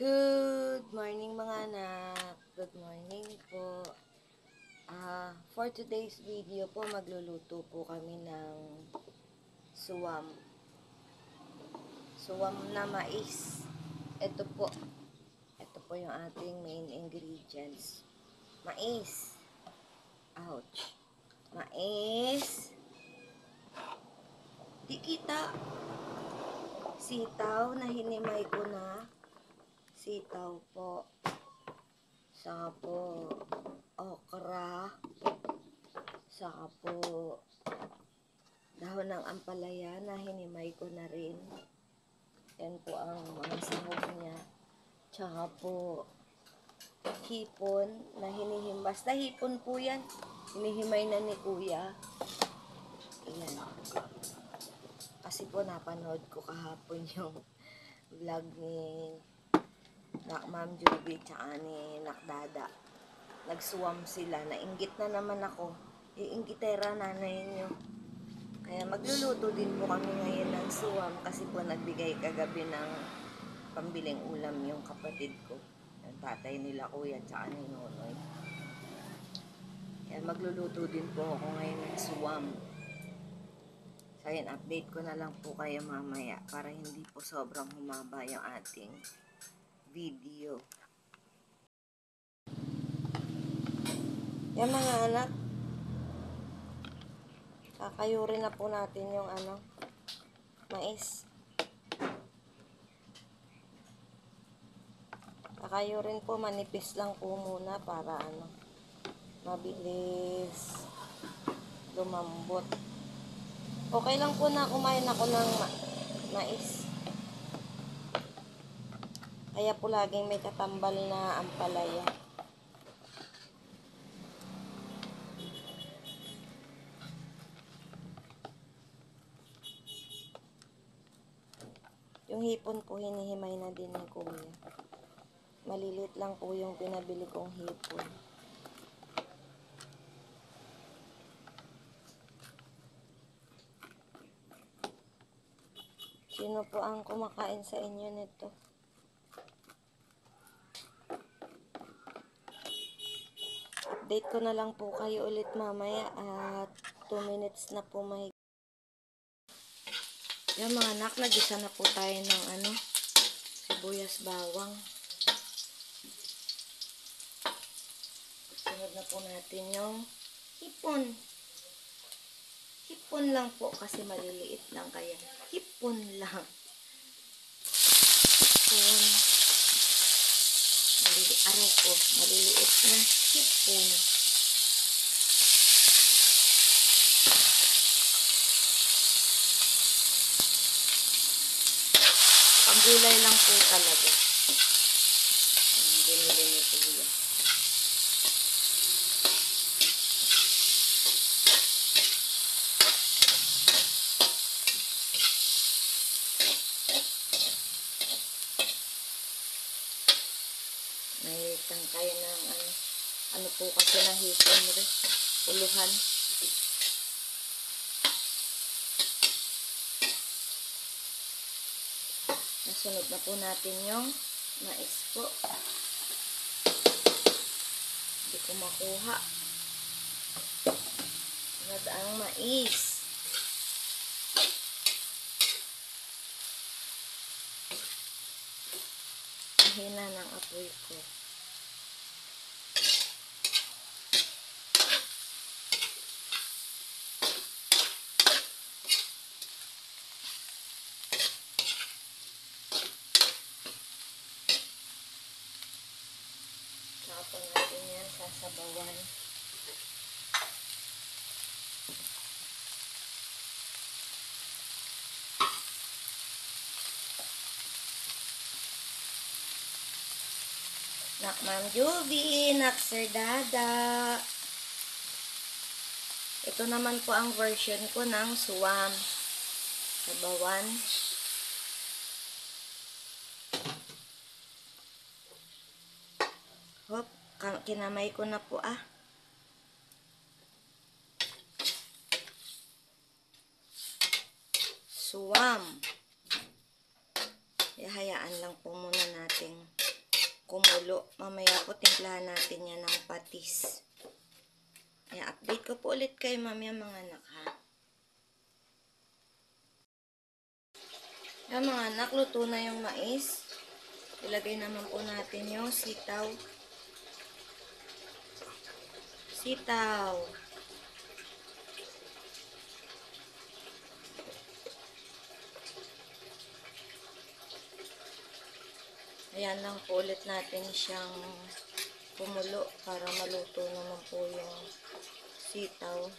Good morning mga anak. Good morning po. For today's video po, magluluto po kami ng suwam. Suwam na mais. Ito po. Ito po yung ating main ingredients. Mais. Ouch. Mais. Di kita. Sitaw na hinimay ko na. Sitaw po. Saka po okra. Saka po dahon ng ampalaya na hinimay ko na rin. Yan po ang mga sahog niya. Tsaka po hipon na hinihim. Basta hipon po yan. Hinihimay na ni kuya. Ayan. Kasi po napanood ko kahapon yung vlog ni Ma'am Juby tsaka ni Nakdada. Nagsuwam sila. Nainggit na naman ako. Iinggitera nanay nyo. Kaya magluluto din po kami ngayon ng suwam kasi po nagbigay kagabi ng pambiling ulam yung kapatid ko. Yung tatay nila kuya tsaka ni Nonoy. Kaya magluluto din po ako ngayon ng suwam. So yun, update ko na lang po kayo mamaya para hindi po sobrang humaba yung ating video. Yan mga anak, kakayurin na po natin yung mais. Kakayurin po, manipis lang po muna para mabilis lumambot. Okay lang po na kumain ako ng mais. Kaya po laging may katambal na ampalaya. Yung hipon po hinihimay na din ni kuya. Malilit lang po yung pinabili kong hipon. Sino po ang kumakain sa inyo nito? Update ko na lang po kayo ulit mamaya at 2 minutes na po mahigit. Yan mga anak, nagisa na po tayo ng sibuyas bawang. Sunod na po natin yung hipon. Hipon lang po kasi maliliit lang kaya. Hipon lang. Hipon. Aray ko, maliliit na hipon. Pagulay lang po talaga. Ang binili ni kuya. May tangkay ng ano po kasi na hipon rin. Uluhan. Nasunod na po natin yung mais po. Hindi ko makuha. Sunod ang mais. Hina ng apoy ko. Saka natin yan sasabawan. Nak Ma'am Juby, nak Sir Dada. Ito naman po ang version ko ng suwam. Sabawan. Hop, kinamay ko na po Suwam. Ihayaan lang po muna natin kumulo. Mamaya po timplahan natin yan ng patis. Kaya update ko po ulit kayo mamaya mga anak ha. Yan mga anak, luto na yung mais. Ilagay naman po natin yung sitaw. Sitaw. Ayan lang po ulit natin siyang kumulo para maluto naman po yung sitaw.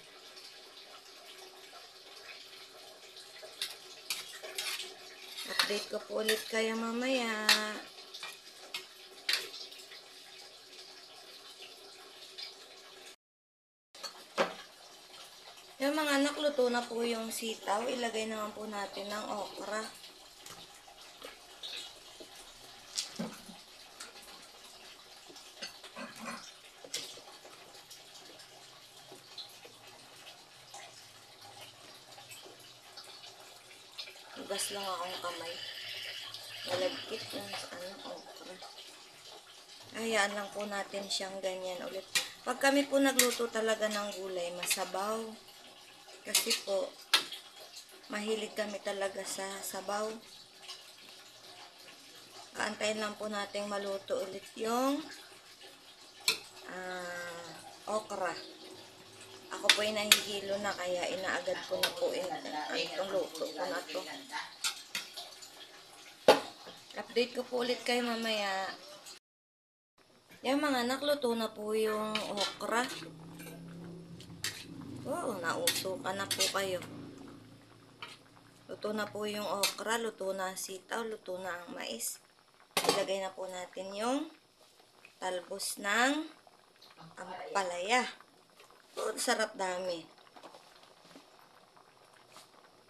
Update ko po ulit kayo mamaya. Yung mga anak, luto na po yung sitaw. Ilagay naman po natin ng okra. Hugas lang akong kamay. Malagkit ng okra. Hayaan lang po natin siyang ganyan ulit. Pag kami po nagluto talaga ng gulay, masabaw. Kasi po, mahilig kami talaga sa sabaw. Aantayin lang po natin maluto ulit yung okra. Ako po ay nahihilo na kaya inaagad ko na po itong luto ko na to. Update ko po ulit kayo mamaya. Yan mga anak, luto na po yung okra. Oh, nausukan na po kayo. Luto na po yung okra, luto na ang sitaw, luto na ang mais. Ilagay na po natin yung talbos ng ampalaya. Oh, sarap dami.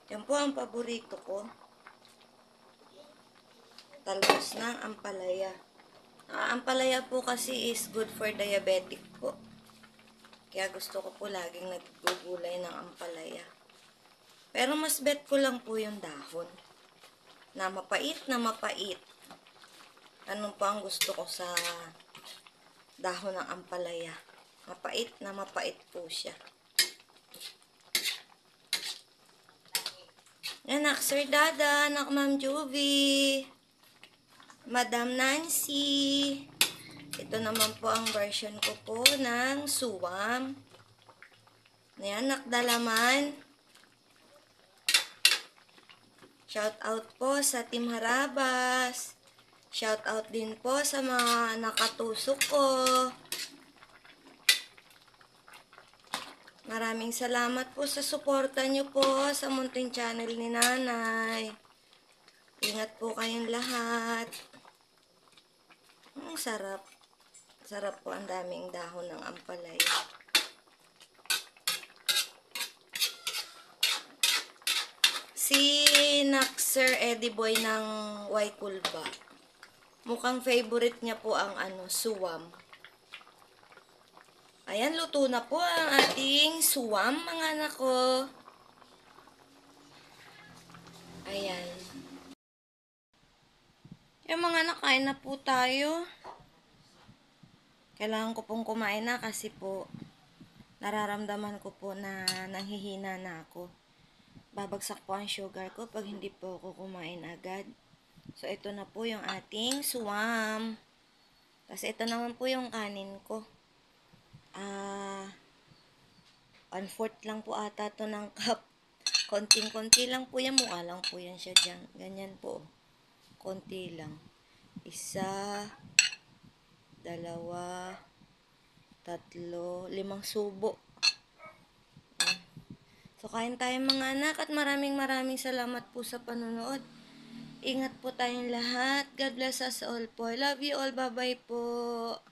Yan po ang paborito ko. Talbos ng ampalaya. Ampalaya po kasi is good for diabetic po. Kaya gusto ko po laging naggugulay ng ampalaya. Pero mas bet ko lang po yung dahon. Na mapait na mapait. Anong po ang gusto ko sa dahon ng ampalaya? Mapait na mapait po siya. Anak, Sir Dada, anak Ma'am Juvie, Madam Nancy. Ito naman po ang version ko po ng suwam. Ayan, anak Dalaman. Shout out po sa Team Harabas. Shout out din po sa mga nakatusok ko. Maraming salamat po sa suporta nyo po sa munting channel ni Nanay. Ingat po kayong lahat. Sarap. Sarap po, ang daming dahon ng ampalaya. Si Sir Eddie Boy ng Waikulba. Mukhang favorite niya po ang suwam. Ayan, luto na po ang ating suwam, mga anak ko. Ayan. Yung mga anak, kain na po tayo. Kailangan ko pong kumain na kasi po nararamdaman ko po na nanghihina na ako. Babagsak po ang sugar ko pag hindi po ako kumain agad. So, ito na po yung ating suwam. Kasi ito naman po yung kanin ko. 1/4 lang po ata to ng cup. Konting-konti lang po yan. Mukha lang po yan siya dyan. Ganyan po. Konti lang. 1, 2, 3, 5 subo. So, kain tayo mga anak at maraming salamat po sa panonood. Ingat po tayong lahat. God bless us all po. I love you all. Bye-bye po.